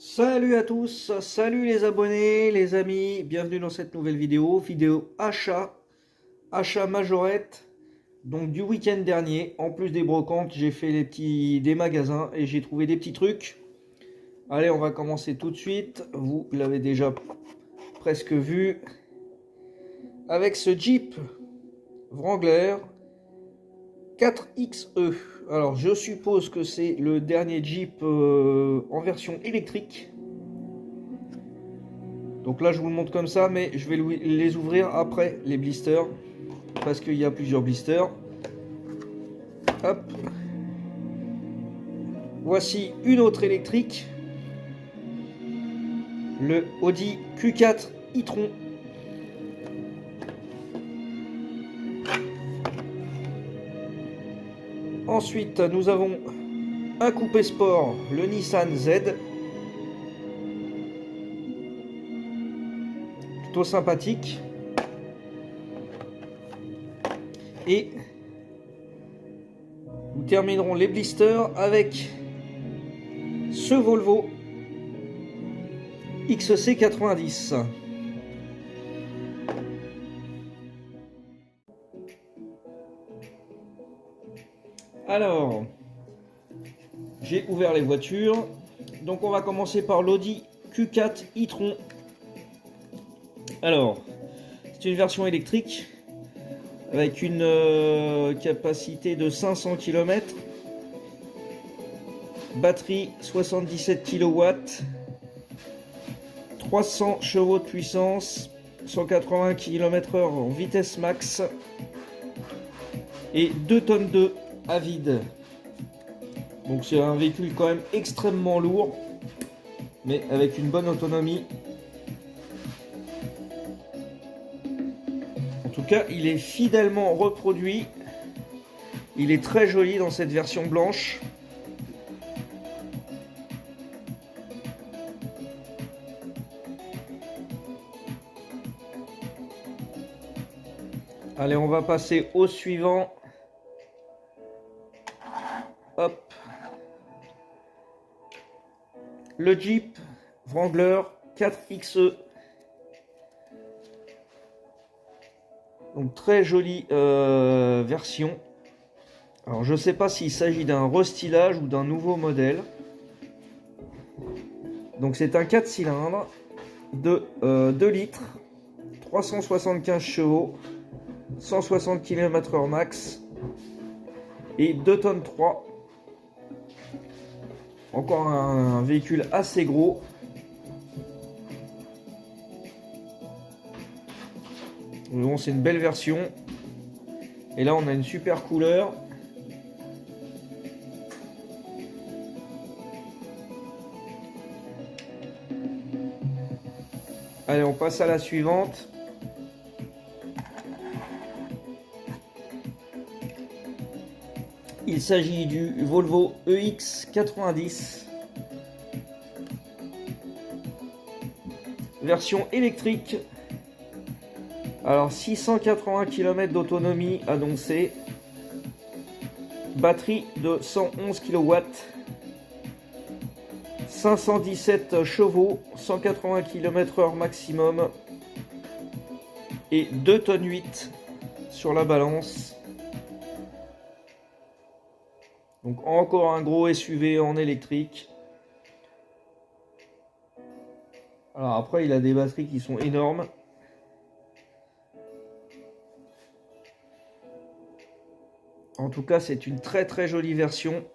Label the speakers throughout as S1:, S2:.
S1: Salut à tous, salut les abonnés, les amis, bienvenue dans cette nouvelle vidéo achat majorette, donc du week-end dernier. En plus des brocantes, j'ai fait des magasins et j'ai trouvé des petits trucs. Allez, on va commencer tout de suite, vous l'avez déjà presque vu, avec ce Jeep Wrangler 4XE. Alors je suppose que c'est le dernier Jeep en version électrique. Donc là je vous le montre comme ça, mais je vais les ouvrir après les blisters, parce qu'il y a plusieurs blisters. Hop. Voici une autre électrique, le Audi Q4 e-tron. Ensuite nous avons un coupé sport, le Nissan Z. Plutôt sympathique. Et nous terminerons les blisters avec ce Volvo XC90. Alors, j'ai ouvert les voitures. Donc on va commencer par l'Audi Q4 e-tron. Alors, c'est une version électrique avec une capacité de 500 km, batterie 77 kW, 300 chevaux de puissance, 180 km/h en vitesse max et 2 tonnes de à vide. Donc c'est un véhicule quand même extrêmement lourd, mais avec une bonne autonomie. En tout cas, il est fidèlement reproduit. Il est très joli dans cette version blanche. Allez, on va passer au suivant. Hop. Le Jeep Wrangler 4XE. Donc très jolie version. Alors je ne sais pas s'il s'agit d'un restylage ou d'un nouveau modèle. Donc c'est un 4 cylindres de 2 litres, 375 chevaux, 160 km/h max et 2 tonnes 3. Encore un véhicule assez gros. Bon, c'est une belle version. Et là, on a une super couleur. Allez, on passe à la suivante. Il s'agit du Volvo EX90. Version électrique. Alors 680 km d'autonomie annoncée, batterie de 111 kW, 517 chevaux, 180 km/h maximum et 2 tonnes 8 sur la balance. Donc encore un gros SUV en électrique. Alors après il a des batteries qui sont énormes. En tout cas, c'est une très très jolie version.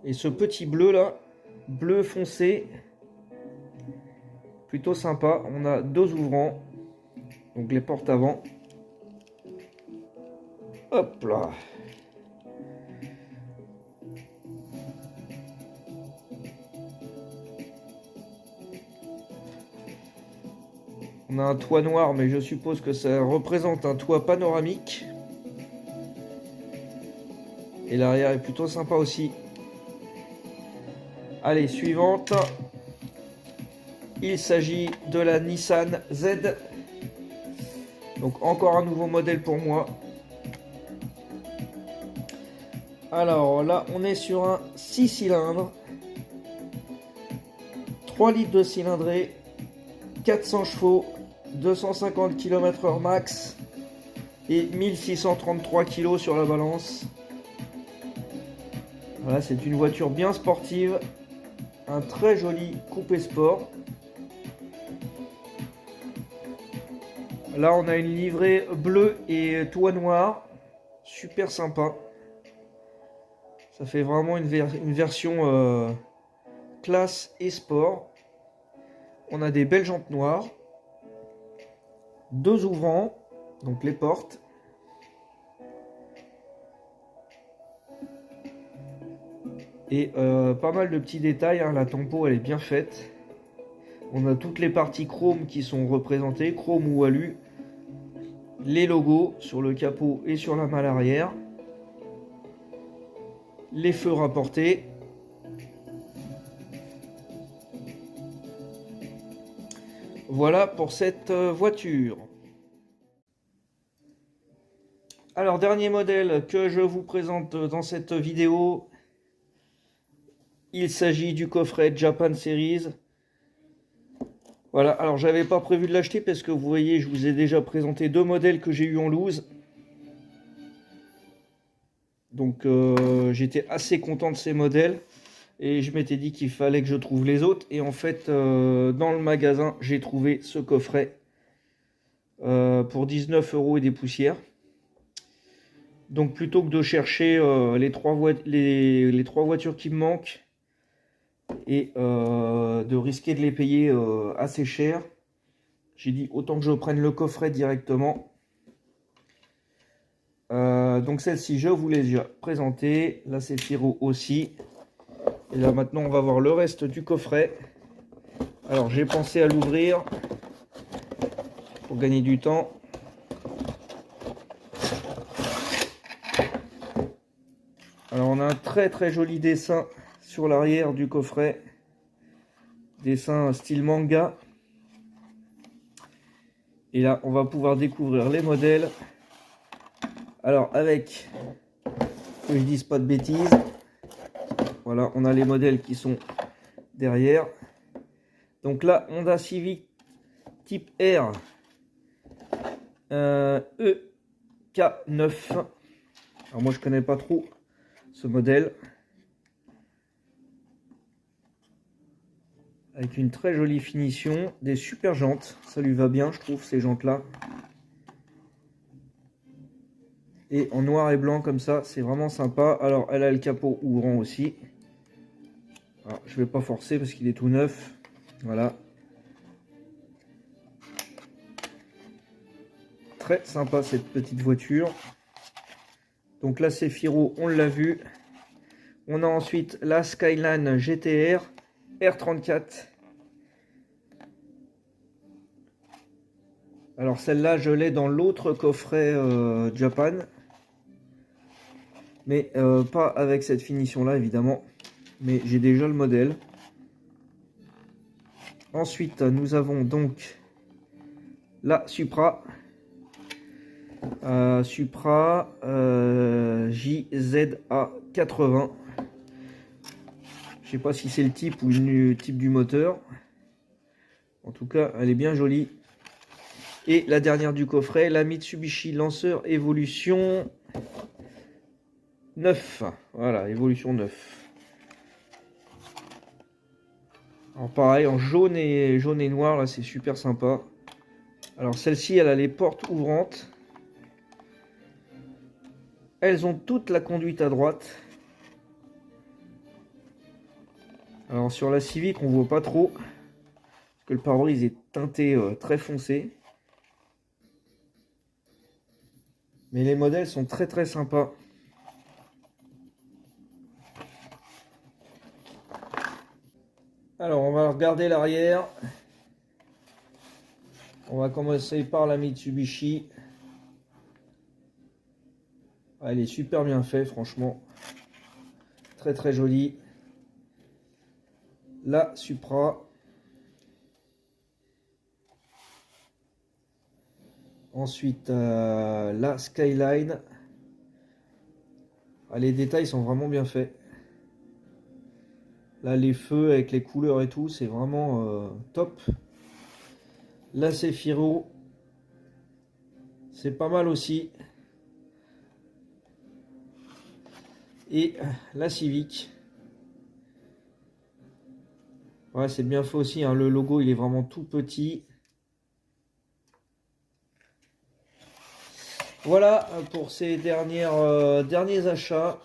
S1: Et ce petit bleu là, bleu foncé, plutôt sympa. On a deux ouvrants, donc les portes avant. Hop là. On a un toit noir, mais je suppose que ça représente un toit panoramique. Et l'arrière est plutôt sympa aussi. Allez, suivante. Il s'agit de la Nissan Z. Donc encore un nouveau modèle pour moi. Alors là, on est sur un 6 cylindres, 3 litres de cylindrée, 400 chevaux, 250 km/h max et 1633 kg sur la balance. Voilà, c'est une voiture bien sportive, un très joli coupé sport. Là, on a une livrée bleue et toit noir, super sympa. Ça fait vraiment une version classe et sport. On a des belles jantes noires, 2 ouvrants, donc les portes. Et pas mal de petits détails, hein. La tempo elle est bien faite. On a toutes les parties chrome qui sont représentées, chrome ou alu. Les logos sur le capot et sur la malle arrière. Les feux rapportés. Voilà pour cette voiture. Alors, dernier modèle que je vous présente dans cette vidéo. Il s'agit du coffret Japan Series. Voilà, alors j'avais pas prévu de l'acheter parce que vous voyez, je vous ai déjà présenté 2 modèles que j'ai eu en loose. Donc j'étais assez content de ces modèles. Et je m'étais dit qu'il fallait que je trouve les autres. Et en fait, dans le magasin, j'ai trouvé ce coffret pour 19 € et des poussières. Donc plutôt que de chercher les trois voitures qui me manquent et de risquer de les payer assez cher, j'ai dit autant que je prenne le coffret directement. Donc celle-ci, je vous l'ai déjà présentée. La Cefiro aussi. Et là maintenant on va voir le reste du coffret. Alors j'ai pensé à l'ouvrir pour gagner du temps. Alors on a un très joli dessin sur l'arrière du coffret. Dessin style manga. Et là on va pouvoir découvrir les modèles. Alors avec, que je dise pas de bêtises, voilà, on a les modèles qui sont derrière. Donc là, Honda Civic type R EK9. Alors moi je connais pas trop ce modèle. Avec une très jolie finition, des super jantes, ça lui va bien je trouve ces jantes là. Et en noir et blanc comme ça, c'est vraiment sympa. Alors elle a le capot ouvrant aussi. Alors, je vais pas forcer parce qu'il est tout neuf. Voilà. Très sympa cette petite voiture. Donc la Cefiro, on l'a vu. On a ensuite la Skyline GTR R34. Alors celle-là, je l'ai dans l'autre coffret Japan. Mais pas avec cette finition-là, évidemment. Mais j'ai déjà le modèle. Ensuite, nous avons donc la Supra. Supra JZA80. Je sais pas si c'est le type ou le type du moteur. En tout cas, elle est bien jolie. Et la dernière du coffret, la Mitsubishi Lancer Evolution 9. Voilà, Evolution 9. Alors pareil, en jaune et noir, là c'est super sympa. Alors celle-ci, elle a les portes ouvrantes. Elles ont toute la conduite à droite. Alors sur la Civic, on voit pas trop. Parce que le pare-brise est teinté très foncé. Mais les modèles sont très sympas. Alors on va regarder l'arrière. On va commencer par la Mitsubishi. Elle est super bien faite, franchement. Très jolie. La Supra. Ensuite, la Skyline. Ah, les détails sont vraiment bien faits. Là, les feux avec les couleurs et tout, c'est vraiment top. La Cefiro, c'est pas mal aussi. Et la Civic. Ouais, c'est bien fait aussi, hein. Le logo, il est vraiment tout petit. Voilà pour ces derniers achats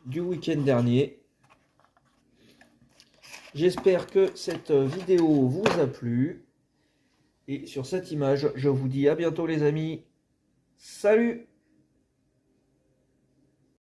S1: du week-end dernier. J'espère que cette vidéo vous a plu. Et sur cette image, je vous dis à bientôt les amis. Salut!